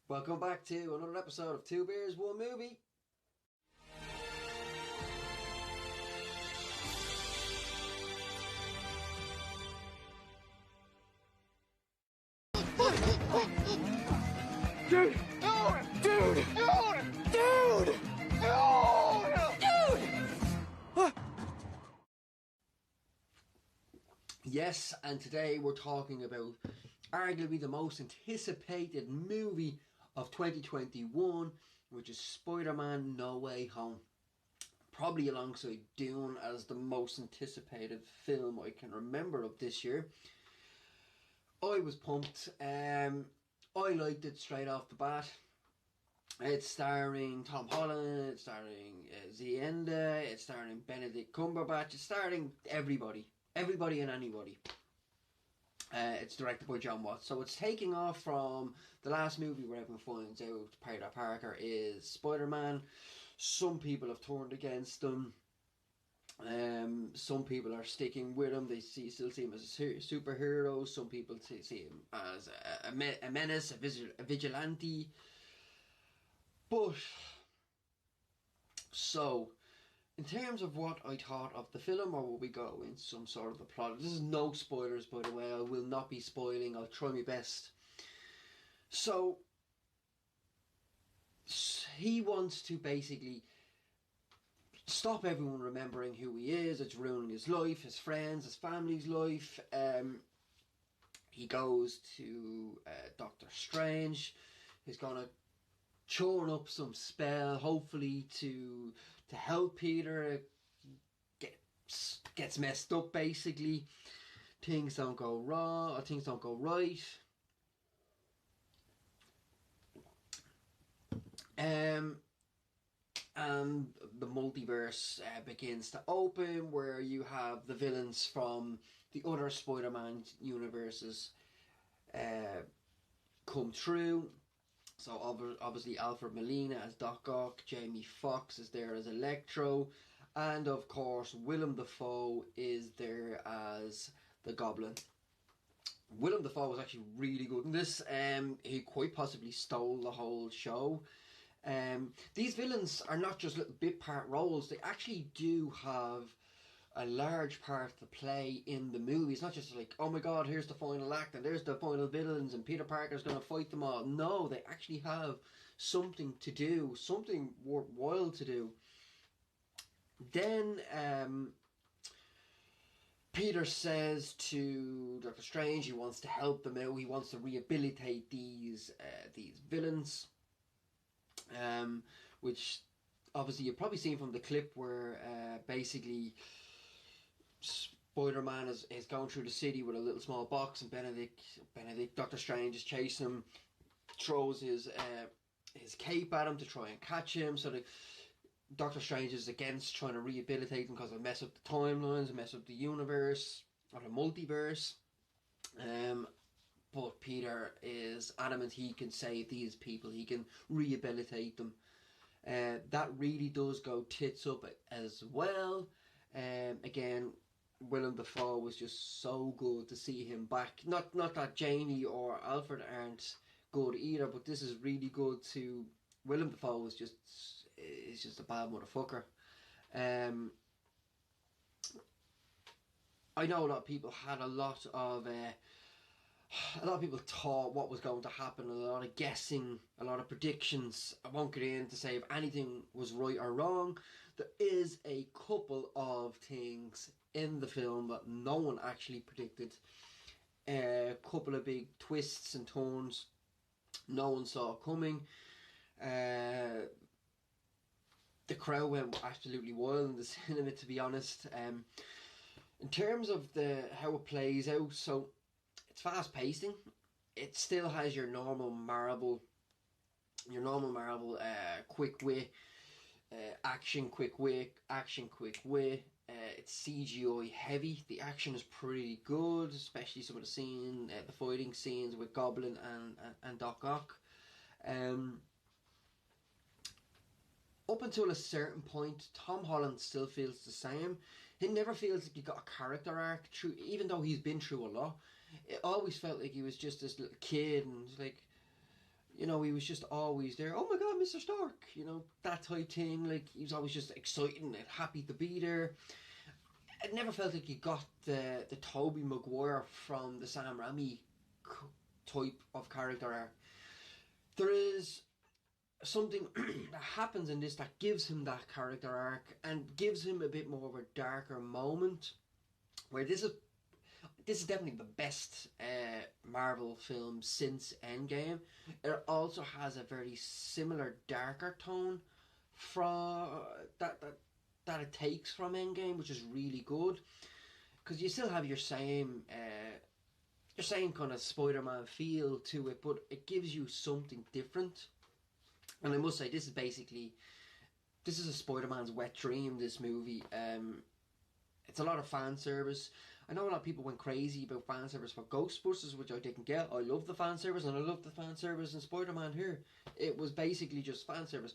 Welcome back to another episode of Two Beers, One Movie. Dude! Dude! Dude! Yes, and today we're talking about arguably the most anticipated movie of 2021, which is Spider-Man No Way Home. Probably alongside Dune as the most anticipated film I can remember of this year. I was pumped. I liked it straight off the bat. It's starring Tom Holland, it's starring Zendaya, it's starring Benedict Cumberbatch, it's starring everybody and anybody. It's directed by John Watts, so it's taking off from the last movie where everyone finds out Peter Parker is Spider-Man. Some people have turned against him. Some people are sticking with him. They still see him as a superhero. Some people see him as a menace, a vigilante. But, so, in terms of what I thought of the film, or will we go into some sort of the plot? This is no spoilers, by the way. I will not be spoiling. I'll try my best. So, he wants to basically stop everyone remembering who he is. It's ruining his life, his friends, his family's life. He goes to Doctor Strange. He's gonna churn up some spell, hopefully to help Peter. Gets messed up, basically. Things don't go wrong, or things don't go right. And the multiverse begins to open, where you have the villains from the other Spider-Man universes come through. So obviously Alfred Molina as Doc Ock, Jamie Foxx is there as Electro, and of course Willem Dafoe is there as the Goblin. Willem Dafoe was actually really good in this. He quite possibly stole the whole show. These villains are not just little bit part roles, they actually do have a large part to play in the movie. It's not just like, oh my god, here's the final act and there's the final villains and Peter Parker's going to fight them all. No, they actually have something to do, something worthwhile to do. Then Peter says to Doctor Strange he wants to help them out, he wants to rehabilitate these villains. Which obviously you've probably seen from the clip where basically Spider-Man is going through the city with a little small box, and Doctor Strange is chasing him, throws his cape at him to try and catch him. So Doctor Strange is against trying to rehabilitate him because it'll mess up the timelines, mess up the universe or the multiverse. But Peter is adamant he can save these people, he can rehabilitate them. That really does go tits up as well. Again, Willem Dafoe was just so good to see him back. Not that Jamie or Alfred aren't good either, but this is really good to... Willem Dafoe is just a bad motherfucker. I know a lot of people had a lot of people thought what was going to happen, a lot of guessing, a lot of predictions. I won't get in to say if anything was right or wrong. There is a couple of things in the film that no one actually predicted. A couple of big twists and turns no one saw coming. The crowd went absolutely wild in the cinema, to be honest. In terms of how it plays out, so it's fast pacing. It still has your normal Marvel, quick wit, action, quick wit. It's CGI heavy. The action is pretty good, especially some of the fighting scenes with Goblin and Doc Ock. Up until a certain point, Tom Holland still feels the same. He never feels like he got a character arc through, even though he's been through a lot. It always felt like he was just this little kid, and like You know, he was just always there. Oh my God, Mr. Stark! You know, that type thing. Like, he was always just excited and happy to be there. It never felt like you got the Tobey Maguire from the Sam Raimi type of character arc. There is something that happens in this that gives him that character arc and gives him a bit more of a darker moment, where this is definitely the best Marvel film since Endgame. It also has a very similar darker tone from that it takes from Endgame, which is really good, because you still have your same kind of Spider-Man feel to it, but it gives you something different. And I must say, this is a Spider-Man's wet dream, this movie. It's a lot of fan service. I know a lot of people went crazy about fan service for Ghostbusters, which I didn't get. I love the fan service, and I love the fan service in Spider-Man here. It was basically just fan service,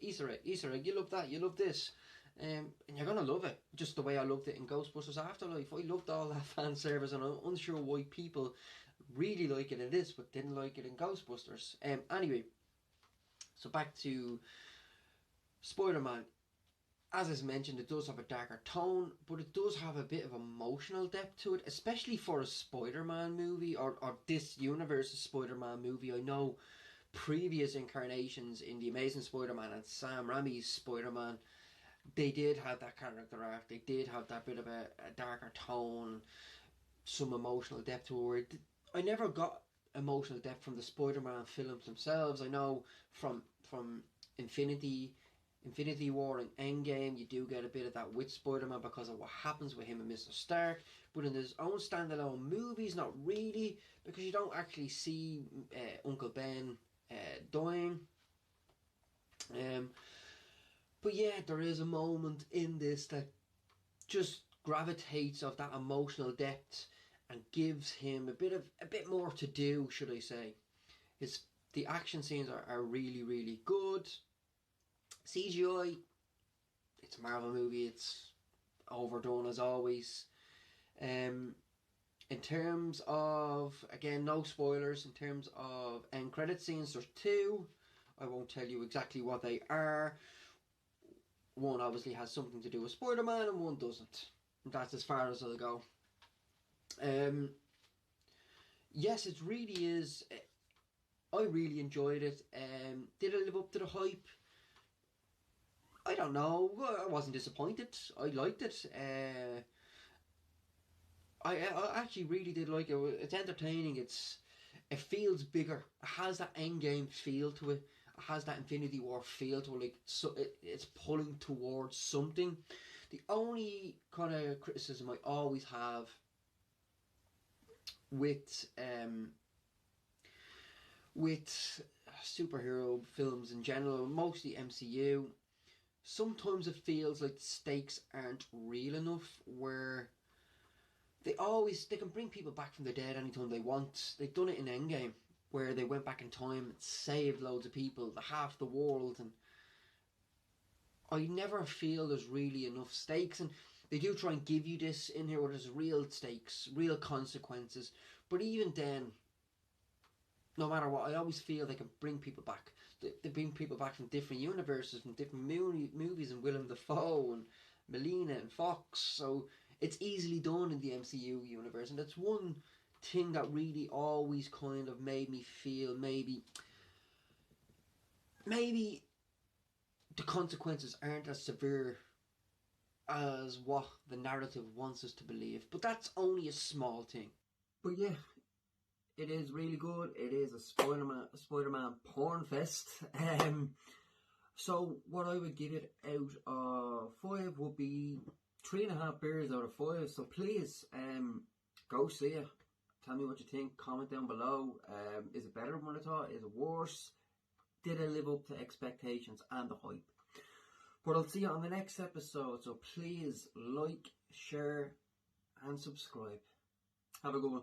Easter egg, you love that, you love this. And you're going to love it, just the way I loved it in Ghostbusters Afterlife. I loved all that fan service, and I'm unsure why people really like it in this, but didn't like it in Ghostbusters. Anyway, so back to Spider-Man. As I mentioned, it does have a darker tone, but it does have a bit of emotional depth to it, especially for a Spider-Man movie, or this universe's Spider-Man movie. I know previous incarnations in The Amazing Spider-Man and Sam Raimi's Spider-Man, they did have that character arc, they did have that bit of a darker tone, some emotional depth to it. I never got emotional depth from the Spider-Man films themselves. I know from Infinity War and Endgame, you do get a bit of that with Spider-Man because of what happens with him and Mr. Stark, but in his own standalone movies, not really, because you don't actually see Uncle Ben dying. But yeah, there is a moment in this that just gravitates off that emotional depth and gives him a bit more to do, should I say. The action scenes are really, really good. CGI, it's a Marvel movie, it's overdone as always. In terms of, again, no spoilers, in terms of end credit scenes, there's two. I won't tell you exactly what they are. One obviously has something to do with Spider-Man and one doesn't. That's as far as I'll go. Yes, it really is. I really enjoyed it. Did it live up to the hype? I don't know. I wasn't disappointed. I liked it. I actually really did like it. It's entertaining. It feels bigger. It has that Endgame feel to it. It has that Infinity War feel to it. Like, so it's pulling towards something. The only kind of criticism I always have with superhero films in general, mostly MCU, sometimes it feels like the stakes aren't real enough, where they can bring people back from the dead anytime they want. They've done it in Endgame, where they went back in time and saved loads of people, half the world, and I never feel there's really enough stakes. And they do try and give you this in here where there's real stakes, real consequences, but even then, no matter what, I always feel they can bring people back. They bring people back from different universes, from different movies, and Willem Dafoe and Melina and Fox, so it's easily done in the MCU universe. And that's one thing that really always kind of made me feel maybe the consequences aren't as severe as what the narrative wants us to believe. But that's only a small thing. But yeah, it is really good. It is a Spider-Man porn fest. So what I would give it out of 5 would be 3.5 beers out of 5. So please, go see it. Tell me what you think. Comment down below. Is it better than what I thought? Is it worse? Did it live up to expectations and the hype? But I'll see you on the next episode. So please like, share, and subscribe. Have a good one.